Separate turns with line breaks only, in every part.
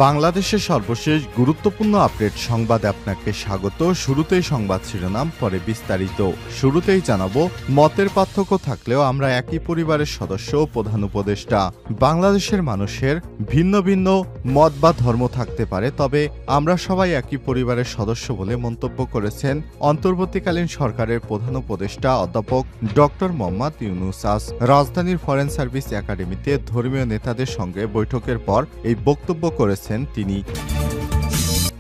বাংলাদেশের সর্বশেষ গুরুত্বপূর্ণ আপডেট সংবাদে আপনাকে স্বাগত। শুরুতেই সংবাদ শিরোনাম, পরে বিস্তারিত। শুরুতেই জানাবো, মতের পার্থক্য থাকলেও আমরা একই পরিবারের সদস্য ও প্রধান উপদেষ্টা। বাংলাদেশের মানুষের ভিন্ন ভিন্ন মত বা ধর্ম থাকতে পারে, তবে আমরা সবাই একই পরিবারের সদস্য বলে মন্তব্য করেছেন অন্তর্বর্তীকালীন সরকারের প্রধান উপদেষ্টা অধ্যাপক ডক্টর মোহাম্মদ ইউনূস। আজ রাজধানীর ফরেন সার্ভিস একাডেমিতে ধর্মীয় নেতাদের সঙ্গে বৈঠকের পর এই বক্তব্য করেছেন তিনি।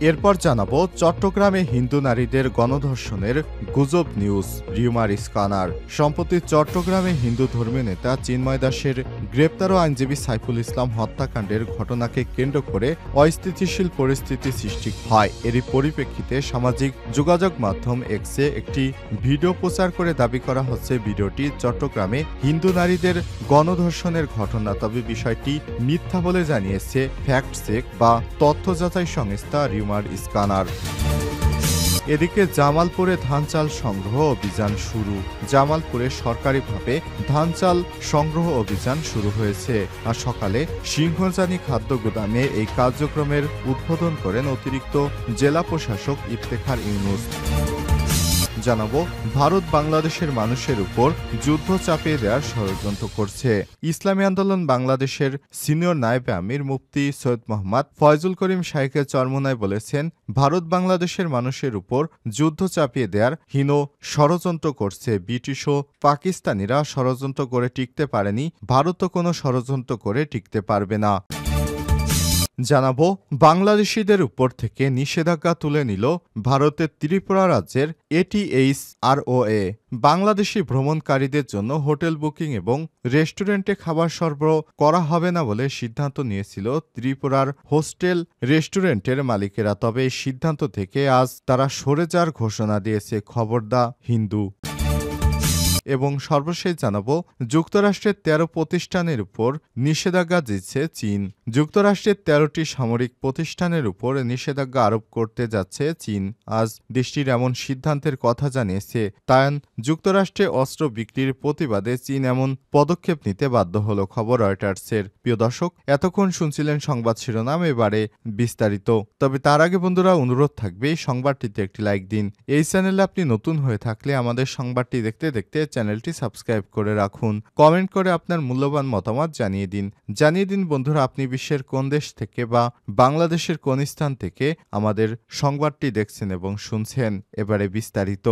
এরপর জানাবো, চট্টগ্রামে হিন্দু নারীদের গণধর্ষণের গুজব নিউজ, রিউমার স্ক্যানার। সম্প্রতি চট্টগ্রামে হিন্দু ধর্মীয় নেতা চিন্ময় দাসের গ্রেপ্তার ও আইনজীবী সাইফুল ইসলাম হত্যাকাণ্ডের ঘটনাকে কেন্দ্র করে অস্থিতিশীল পরিস্থিতি সৃষ্টি হয়। এরই পরিপ্রেক্ষিতে সামাজিক যোগাযোগ মাধ্যম এক্সে একটি ভিডিও প্রচার করে দাবি করা হচ্ছে ভিডিওটি চট্টগ্রামে হিন্দু নারীদের গণধর্ষণের ঘটনা, তবে বিষয়টি মিথ্যা বলে জানিয়েছে ফ্যাক্ট চেক বা তথ্য যাচাই সংস্থা রিউমার স্ক্যানার। এদিকে জামালপুরে ধান চাল সংগ্রহ অভিযান শুরু। জামালপুরে সরকারিভাবে ধান চাল সংগ্রহ অভিযান শুরু হয়েছে। আর সকালে সিংহজানি খাদ্য গুদামে এই কার্যক্রমের উদ্বোধন করেন অতিরিক্ত জেলা প্রশাসক ইফতেখার ইউনূস। জানাবো, ভারত বাংলাদেশের মানুষের উপর যুদ্ধ চাপিয়ে দেওয়ার ষড়যন্ত্র করছে। ইসলামী আন্দোলন বাংলাদেশের সিনিয়র নায়েবে আমির মুফতি সৈয়দ মোহাম্মদ ফয়জুল করিম শাইখে চরমোনাই বলেছেন, ভারত বাংলাদেশের মানুষের উপর যুদ্ধ চাপিয়ে দেওয়ার হীন ষড়যন্ত্র করছে। ব্রিটিশ ও পাকিস্তানিরা ষড়যন্ত্র করে টিকতে পারেনি, ভারতও কোনো ষড়যন্ত্র করে টিকতে পারবে না। জানাবো, বাংলাদেশিদের উপর থেকে নিষেধাজ্ঞা তুলে নিল ভারতের ত্রিপুরা রাজ্যের ATHROA। বাংলাদেশি ভ্রমণকারীদের জন্য হোটেল বুকিং এবং রেস্টুরেন্টে খাবার সরবরাহ করা হবে না বলে সিদ্ধান্ত নিয়েছিল ত্রিপুরার হোস্টেল রেস্টুরেন্টের মালিকেরা, তবে এই সিদ্ধান্ত থেকে আজ তারা সরে যাওয়ার ঘোষণা দিয়েছে। খবর দা হিন্দু। এবং সর্বশেষ জানাবো, যুক্তরাষ্ট্রের 13 প্রতিষ্ঠানের উপর নিষেধাজ্ঞা দিচ্ছে চীন। যুক্তরাষ্ট্রের 13টি সামরিক প্রতিষ্ঠানের উপর নিষেধাজ্ঞা আরোপ করতে যাচ্ছে চীন। আজ দেশটির এমন সিদ্ধান্তের কথা জানিয়েছে তাইওয়ান। যুক্তরাষ্ট্রে অস্ত্র বিক্রির প্রতিবাদে চীন এমন পদক্ষেপ নিতে বাধ্য হল। খবর রয়টার্সের। প্রিয় দর্শক, এতক্ষণ শুনছিলেন সংবাদ শিরোনাম, এবারে বিস্তারিত। তবে তার আগে বন্ধুরা, অনুরোধ থাকবে এই সংবাদটিতে একটি লাইক দিন। এই চ্যানেলে আপনি নতুন হয়ে থাকলে আমাদের সংবাদটি দেখতে দেখতে চ্যানেলটি সাবস্ক্রাইব করে রাখুন। কমেন্ট করে আপনার মূল্যবান মতামত জানিয়ে দিন বন্ধুরা, আপনি বিশ্বের কোন দেশ থেকে বা বাংলাদেশের কোন স্থান থেকে আমাদের সংবাদটি দেখছেন এবং শুনছেন। এবারে বিস্তারিত।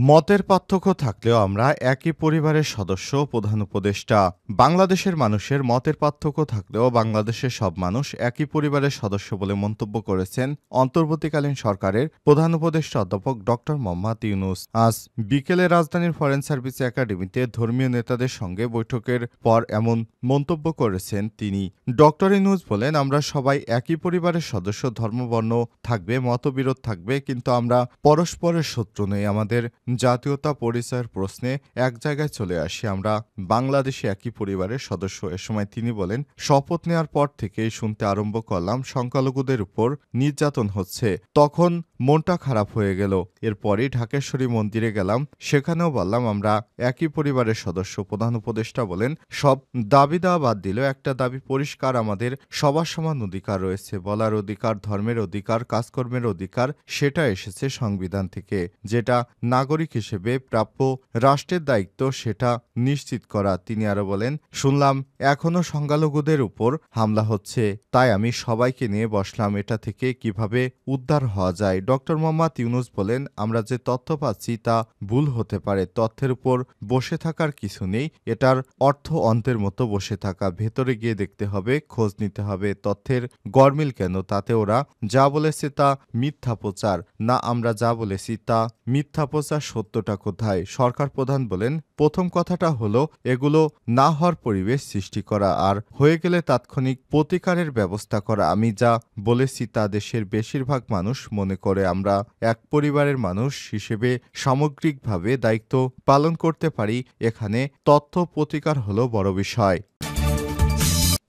মতের পার্থক্য থাকলেও আমরা একই পরিবারের সদস্য, প্রধান উপদেষ্টা। বাংলাদেশের মানুষের মতের পার্থক্য থাকলেও বাংলাদেশের সব মানুষ একই পরিবারের সদস্য বলে মন্তব্য করেছেন অন্তর্বর্তীকালীন সরকারের প্রধান উপদেষ্টা অধ্যাপক ডক্টর মোহাম্মদ ইউনূস। আজ বিকেলে রাজধানীর ফরেন সার্ভিস একাডেমিতে ধর্মীয় নেতাদের সঙ্গে বৈঠকের পর এমন মন্তব্য করেছেন তিনি। ডক্টর ইউনূস বলেন, আমরা সবাই একই পরিবারের সদস্য, ধর্মবর্ণ থাকবে, মতবিরোধ থাকবে, কিন্তু আমরা পরস্পরের শত্রু নই। আমাদের জাতীয়তা পরিচয়ের প্রশ্নে এক জায়গায় চলে আসি, আমরা বাংলাদেশি একই পরিবারের সদস্য। এ সময় তিনি বলেন, শপথ নেওয়ার পর থেকেই শুনতে আরম্ভ করলাম সংখ্যালঘুদের উপর নির্যাতন হচ্ছে, তখন মনটা খারাপ হয়ে গেল। এরপরই ঢাকেশ্বরী মন্দিরে গেলাম, সেখানেও বললাম আমরা একই পরিবারের সদস্য। প্রধান উপদেষ্টা বলেন, সব দাবি দেওয়া বাদ দিলেও একটা দাবি পরিষ্কার, আমাদের সবার সমান অধিকার রয়েছে, বলার অধিকার, ধর্মের অধিকার, কাজকর্মের অধিকার। সেটা এসেছে সংবিধান থেকে, যেটা নাগরিক হিসেবে প্রাপ্য, রাষ্ট্রের দায়িত্ব সেটা নিশ্চিত করা। তিনি আরো বলেন, শুনলাম এখনো সংখ্যালঘুদের উপর হামলা হচ্ছে, তাই আমি সবাইকে নিয়ে বসলাম, এটা থেকে কিভাবে উদ্ধার হওয়া যায়। ডক্টর মোহাম্মদ ইউনূস বলেন, আমরা যে তথ্য পাচ্ছি তা ভুল হতে পারে, তথ্যের উপর বসে থাকার কিছু নেই, এটার অর্থ অন্তের মতো বসে থাকা। ভেতরে গিয়ে দেখতে হবে, খোঁজ নিতে হবে, তথ্যের গরমিল কেন, তাতে ওরা যা বলেছে তা মিথ্যা প্রচার না, আমরা যা বলেছি তা মিথ্যা প্রচার, সত্যটা কোথায়। সরকার প্রধান বলেন, প্রথম কথাটা হলো এগুলো না হওয়ার পরিবেশ সৃষ্টি করা, আর হয়ে গেলে তাৎক্ষণিক প্রতিকারের ব্যবস্থা করা। আমি যা বলেছি তা দেশের বেশিরভাগ মানুষ মনে করে। আমরা এক পরিবারের মানুষ হিসেবে সামগ্রিকভাবে দায়িত্ব পালন করতে পারি, এখানে তথ্য প্রতিকার হলো বড় বিষয়।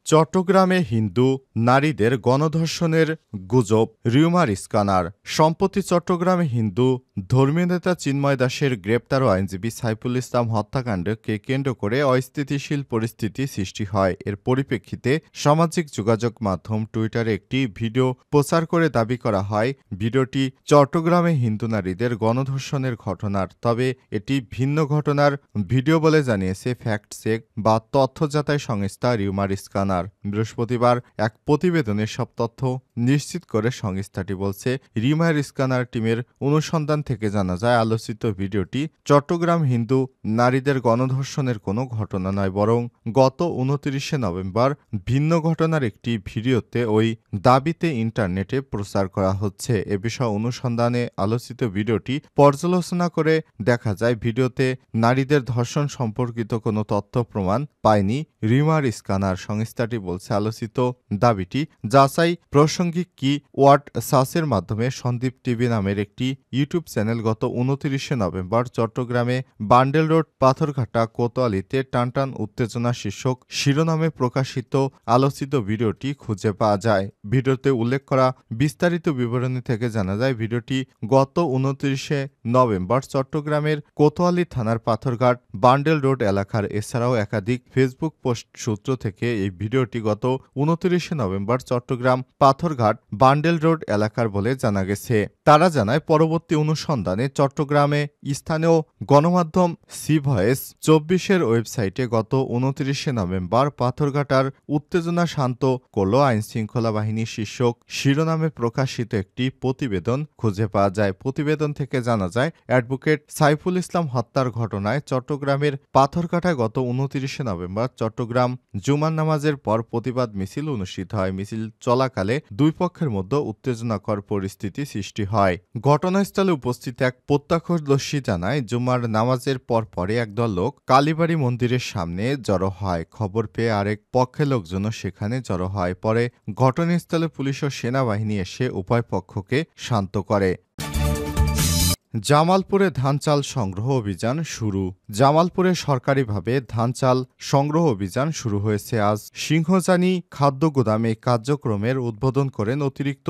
চট্টগ্রামে হিন্দু নারীদের গণধর্ষণের গুজব, রিউমার স্ক্যানার। সম্প্রতি চট্টগ্রামে হিন্দু ধর্মীয় নেতা চিন্ময় দাসের গ্রেপ্তার ও আইনজীবী সাইফুল ইসলাম হত্যাকাণ্ডকে কেন্দ্র করে অস্থিতিশীল পরিস্থিতি সৃষ্টি হয়। এর পরিপ্রেক্ষিতে সামাজিক যোগাযোগ মাধ্যম টুইটারে একটি ভিডিও প্রচার করে দাবি করা হয় ভিডিওটি চট্টগ্রামে হিন্দু নারীদের গণধর্ষণের ঘটনার। তবে এটি ভিন্ন ঘটনার ভিডিও বলে জানিয়েছে ফ্যাক্ট চেক বা তথ্য যাচাই সংস্থা রিউমার স্ক্যানার। বৃহস্পতিবার এক প্রতিবেদনে সব তথ্য নিশ্চিত করে সংস্থাটি বলছে, রিউমার স্ক্যানার টিমের অনুসন্ধান থেকে জানা যায় আলোচিত ভিডিওটি চট্টগ্রাম হিন্দু নারীদের গণধর্ষণের কোনো ঘটনা নয়, বরং গত ২৯শে নভেম্বর ভিন্ন ঘটনার একটি ভিডিওতে ওই দাবিতে ইন্টারনেটে প্রচার করা হচ্ছে। এ বিষয়ে অনুসন্ধানে আলোচিত ভিডিওটি পর্যালোচনা করে দেখা যায় ভিডিওতে নারীদের ধর্ষণ সম্পর্কিত কোনো তথ্য প্রমাণ পায়নি রিউমার স্ক্যানার। সংস্থাটি বলছে আলোচিত দাবিটি যাচাই প্রাসঙ্গিক কি ওয়ার্ড সার্চের মাধ্যমে সন্দীপ টিভি নামের একটি ইউটিউব চ্যানেল গত ২৯শে নভেম্বর চট্টগ্রামে বান্ডেল রোড পাথরঘাটা কোতোয়ালিতে টানটান উত্তেজনা শীর্ষক শিরোনামে প্রকাশিত আলোচিত ভিডিওটি খুঁজে পাওয়া যায়। ভিডিওতে উল্লেখ করা বিস্তারিত বিবরণী থেকে জানা যায় ভিডিওটি গত ২৯শে নভেম্বর চট্টগ্রামের কোতোয়ালি থানার পাথরঘাট বান্ডেল রোড এলাকার। এছাড়াও একাধিক ফেসবুক পোস্ট সূত্র থেকে এই ভিডিওটি গত ২৯শে November Chittagong Patharghat bundle road এলাকার বলে জানা গেছে। তারা জানায় পরবর্তী অনুসন্ধানে চট্টগ্রামে স্থানীয় গণমাধ্যম সি ভয়েস ২৪-এর ওয়েবসাইটে গত ২৯শে নভেম্বর পাথরঘাটার উত্তেজনা শান্ত করল আইনশৃঙ্খলা বাহিনী শীর্ষক শিরোনামে প্রকাশিত একটি প্রতিবেদন খুঁজে পাওয়া যায়। প্রতিবেদন থেকে জানা যায় অ্যাডভোকেট সাইফুল ইসলাম হত্যার ঘটনায় চট্টগ্রামের পাথরঘাটায় গত ২৯শে নভেম্বর চট্টগ্রাম জুমার নামাজের পর প্রতিবাদ মিছিল অনুষ্ঠিত হয়। মিছিল চলাকালে দুই পক্ষের মধ্যে উত্তেজনাকর পরিস্থিতি সৃষ্টি হয়। ঘটনাস্থলে উপস্থিত এক প্রত্যক্ষদর্শী জানায় জুমার নামাজের পরে একদল লোক কালীবাড়ি মন্দিরের সামনে জড়ো হয়। খবর পেয়ে আরেক পক্ষের লোকজনও সেখানে জড়ো হয়। পরে ঘটনাস্থলে পুলিশ ও সেনাবাহিনী এসে উভয় পক্ষকে শান্ত করে। জামালপুরে ধান চাল সংগ্রহ অভিযান শুরু। জামালপুরে সরকারিভাবে ধান চাল সংগ্রহ অভিযান শুরু হয়েছে আজ। সিংহজানি খাদ্য গুদামে কার্যক্রমের উদ্বোধন করেন অতিরিক্ত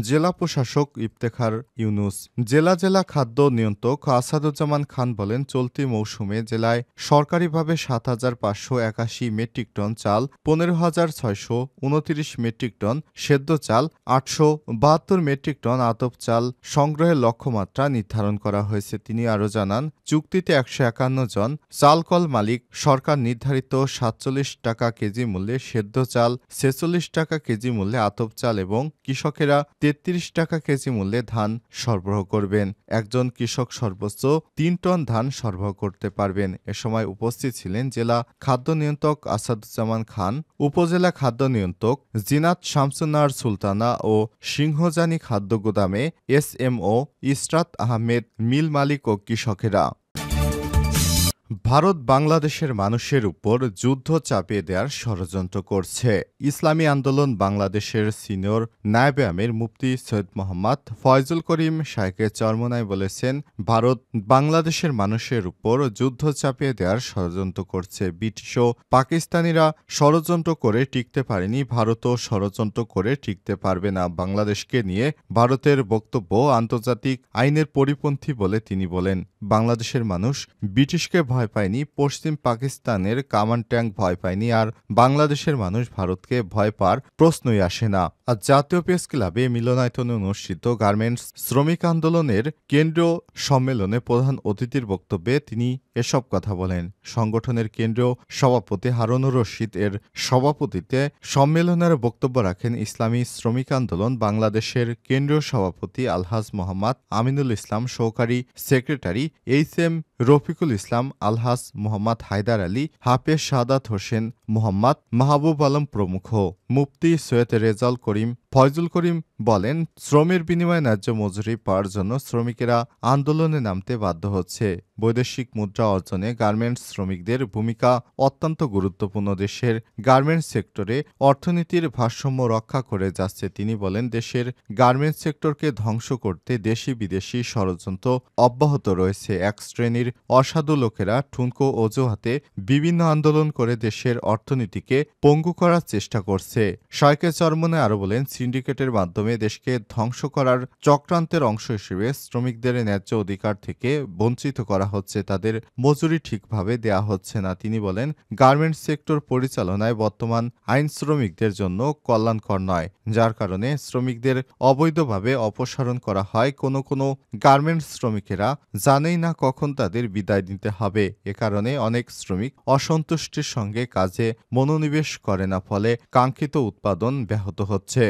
জেলা প্রশাসক ইফতেখার ইউনুস। জেলা খাদ্য নিয়ন্ত্রক আসাদুজ্জামান খান বলেন, চলতি মৌসুমে জেলায় সরকারিভাবে ৭,৫৮১ মেট্রিক টন চাল, ১৫,৬২৯ মেট্রিক টন সেদ্ধ চাল, ৮৭২ মেট্রিক টন আতপ চাল সংগ্রহের লক্ষ্যমাত্রা নির্ধারণ করা হয়েছে। তিনি আরও জানান, চুক্তিতে ১৫১ জন চালকল মালিক সরকার নির্ধারিত ৪৭ টাকা কেজি মূল্যে সেদ্ধ চাল, ৪৬ টাকা কেজি মূল্যে আতপ চাল এবং কৃষকেরা ৩৩ টাকা কেজি মূল্যে ধান সরবরাহ করবেন। একজন কৃষক সর্বোচ্চ ৩ টন ধান সরবরাহ করতে পারবেন। এ সময় উপস্থিত ছিলেন জেলা খাদ্য নিয়ন্ত্রক আসাদুজ্জামান খান, উপজেলা খাদ্য নিয়ন্ত্রক জিনাত শামসুন্নাহার সুলতানা ও সিংহজানি খাদ্য গুদামে এসএমও ইসরাত আহমেদ, মিল মালিক ও কৃষকেরা। ভারত বাংলাদেশের মানুষের উপর যুদ্ধ চাপিয়ে দেওয়ার ষড়যন্ত্র করছে। ইসলামী আন্দোলন বাংলাদেশের সিনিয়র নায়েবে আমির মুফতি সৈয়দ মোহাম্মদ ফয়জুল করিম শাইখে চরমোনাই বলেছেন, ভারত বাংলাদেশের মানুষের উপর যুদ্ধ চাপিয়ে দেওয়ার ষড়যন্ত্র করছে। ব্রিটিশ ও পাকিস্তানিরা ষড়যন্ত্র করে টিকতে পারেনি, ভারতও ষড়যন্ত্র করে টিকতে পারবে না। বাংলাদেশকে নিয়ে ভারতের বক্তব্য আন্তর্জাতিক আইনের পরিপন্থী বলে তিনি বলেন। বাংলাদেশের মানুষ ব্রিটিশকে ভয় পায়নি, পশ্চিম পাকিস্তানের কামান ট্যাঙ্ক ভয় পায়নি, আর বাংলাদেশের মানুষ ভারতকে ভয় পাওয়ার প্রশ্নই আসে না। আজ জাতীয় প্রেস ক্লাবে মিলনায়তনে অনুষ্ঠিত গার্মেন্টস শ্রমিক আন্দোলনের কেন্দ্রীয় সম্মেলনে প্রধান অতিথির বক্তব্যে তিনি এসব কথা বলেন। সংগঠনের কেন্দ্রীয় সভাপতি হারুনুর রশিদ এর সভাপতিত্বে সম্মেলনের বক্তব্য রাখেন ইসলামী শ্রমিক আন্দোলন বাংলাদেশের কেন্দ্রীয় সভাপতি আলহাজ মোহাম্মদ আমিনুল ইসলাম, সহকারী সেক্রেটারি এইচ.এম. রফিকুল ইসলাম, আলহাজ মোহাম্মদ হায়দার আলী, হাফেজ সাদাত হোসেন, মোহাম্মদ মাহবুব আলম প্রমুখ। মুফতি সৈয়দ রেজাল করিম ফয়জুল করিম বলেন, শ্রমের বিনিময়ে ন্যায্য মজুরি পাওয়ার জন্য শ্রমিকেরা আন্দোলনে নামতে বাধ্য হচ্ছে। বৈদেশিক মুদ্রা অর্জনে গার্মেন্টস শ্রমিকদের ভূমিকা অত্যন্ত গুরুত্বপূর্ণ। দেশের গার্মেন্টস সেক্টরে অর্থনীতির ভারসাম্য রক্ষা করে যাচ্ছে। তিনি বলেন, দেশের গার্মেন্টস সেক্টরকে ধ্বংস করতে দেশি বিদেশি ষড়যন্ত্র অব্যাহত রয়েছে। এক শ্রেণীর অসাধু লোকেরা ঠুনকো অজুহাতে বিভিন্ন আন্দোলন করে দেশের অর্থনীতিকে পঙ্গু করার চেষ্টা করছে। শাইখে চরমোনাই আরও বলেন, সিন্ডিকেটের মাধ্যমে দেশকে ধ্বংস করার চক্রান্তের অংশ হিসেবে শ্রমিকদের ন্যায্য অধিকার থেকে বঞ্চিত করা হচ্ছে, তাদের মজুরি ঠিকভাবে দেয়া হচ্ছে না। তিনি বলেন, গার্মেন্টস সেক্টর পরিচালনায় বর্তমান আইন শ্রমিকদের জন্য কল্যাণকর নয়, যার কারণে শ্রমিকদের অবৈধভাবে অপসারণ করা হয়। কোনো গার্মেন্টস শ্রমিকেরা জানেই না কখন তাদের বিদায় নিতে হবে। এ কারণে অনেক শ্রমিক অসন্তুষ্টির সঙ্গে কাজে মনোনিবেশ করে না, ফলে কাঙ্ক্ষিত উৎপাদন ব্যাহত হচ্ছে।